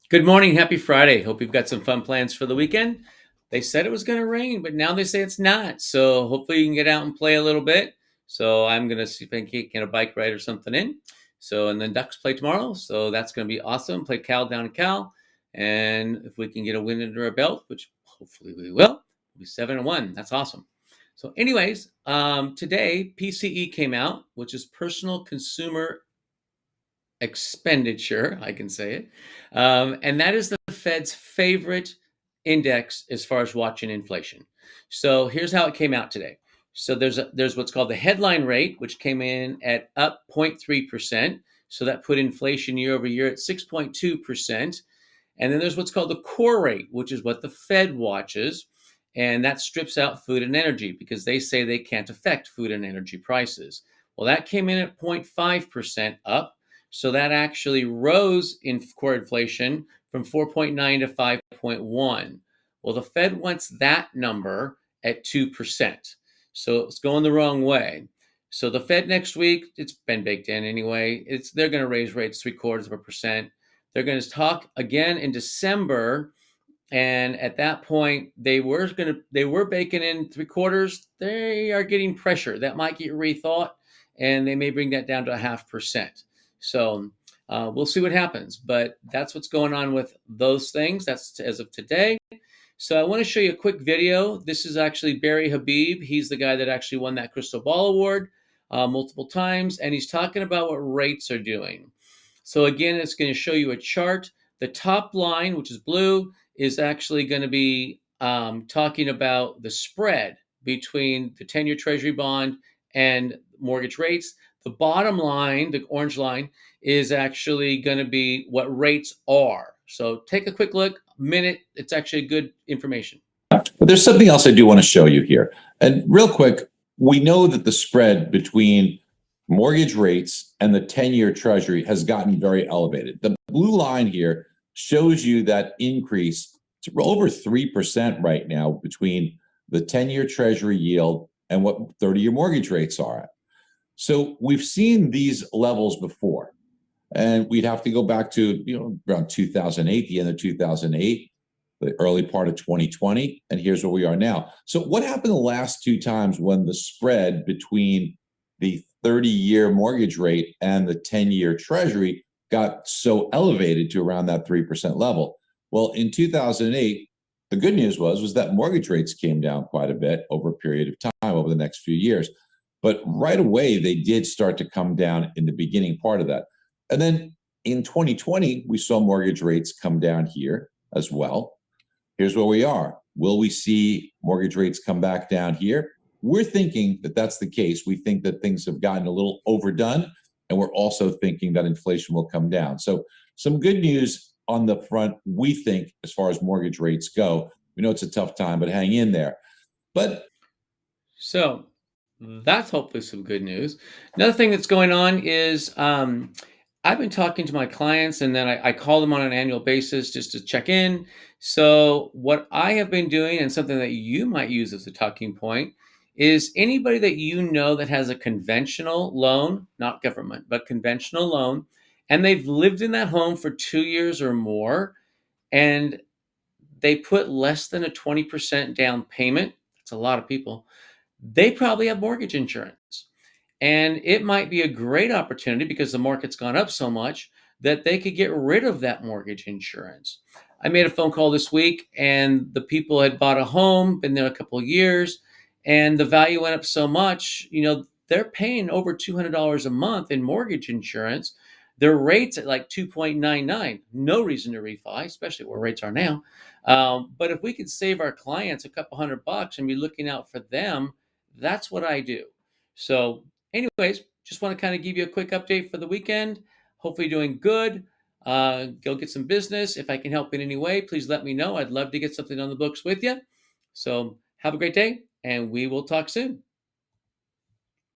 Good morning. Happy Friday. Hope you've got some fun plans for the weekend. They said it was going to rain, but now they say it's not. So hopefully you can get out and play a little bit. So I'm going to see if I can get a bike ride or something in. So, and then Ducks play tomorrow. So that's going to be awesome. Play Cal down in Cal. And if we can get a win under our belt, which hopefully we will, we'll be 7-1. That's awesome. So anyways, today PCE came out, which is personal consumer expenditure, I can say it. And that is the Fed's favorite index as far as watching inflation. So here's how it came out today. So there's what's called the headline rate, which came in at up 0.3%. So that put inflation year over year at 6.2%. And then there's what's called the core rate, which is what the Fed watches. And that strips out food and energy because they say they can't affect food and energy prices. Well, that came in at 0.5% up. So that actually rose in core inflation from 4.9 to 5.1. Well, the Fed wants that number at 2%. So it's going the wrong way. So the Fed next week, it's been baked in anyway. They're going to raise rates 0.75%. They're going to talk again in December, and at that point, they were baking in 0.75. They are getting pressure that might get rethought, and they may bring that down to 0.5%. So we'll see what happens, but that's what's going on with those things. That's as of today. So I want to show you a quick video. This is actually Barry Habib. He's the guy that actually won that Crystal Ball Award multiple times, and he's talking about what rates are doing. So again, it's going to show you a chart. The top line, which is blue, is actually going to be talking about the spread between the 10-year Treasury bond and mortgage rates. The bottom line, the orange line, is actually going to be what rates are. So take a quick look, minute. It's actually good information. But there's something else I do want to show you here. And real quick, we know that the spread between mortgage rates and the 10-year Treasury has gotten very elevated. The blue line here shows you that increase to over 3% right now between the 10-year Treasury yield and what 30-year mortgage rates are at. So we've seen these levels before, and we'd have to go back to around 2008, the end of 2008, the early part of 2020, and here's where we are now. So what happened the last two times when the spread between the 30-year mortgage rate and the 10-year Treasury got so elevated to around that 3% level? Well, in 2008, the good news was that mortgage rates came down quite a bit over a period of time over the next few years. But right away, they did start to come down in the beginning part of that. And then in 2020, we saw mortgage rates come down here as well. Here's where we are. Will we see mortgage rates come back down here? We're thinking that that's the case. We think that things have gotten a little overdone, and we're also thinking that inflation will come down. So some good news on the front, we think, as far as mortgage rates go. We know it's a tough time, but hang in there. So that's hopefully some good news. Another thing that's going on is I've been talking to my clients, and then I call them on an annual basis just to check in. So what I have been doing, and something that you might use as a talking point, is anybody that you know that has a conventional loan, not government, but conventional loan, and they've lived in that home for 2 years or more, and they put less than a 20% down payment. That's a lot of people. They probably have mortgage insurance. And it might be a great opportunity because the market's gone up so much that they could get rid of that mortgage insurance. I made a phone call this week, and the people had bought a home, been there a couple of years, and the value went up so much, they're paying over $200 a month in mortgage insurance. Their rate's at like 2.99. No reason to refi, especially where rates are now. But if we could save our clients a couple $100 and be looking out for them, that's what I do. So anyways, just want to kind of give you a quick update for the weekend. Hopefully doing good. Go get some business. If I can help in any way, please let me know. I'd love to get something on the books with you. So have a great day, and we will talk soon.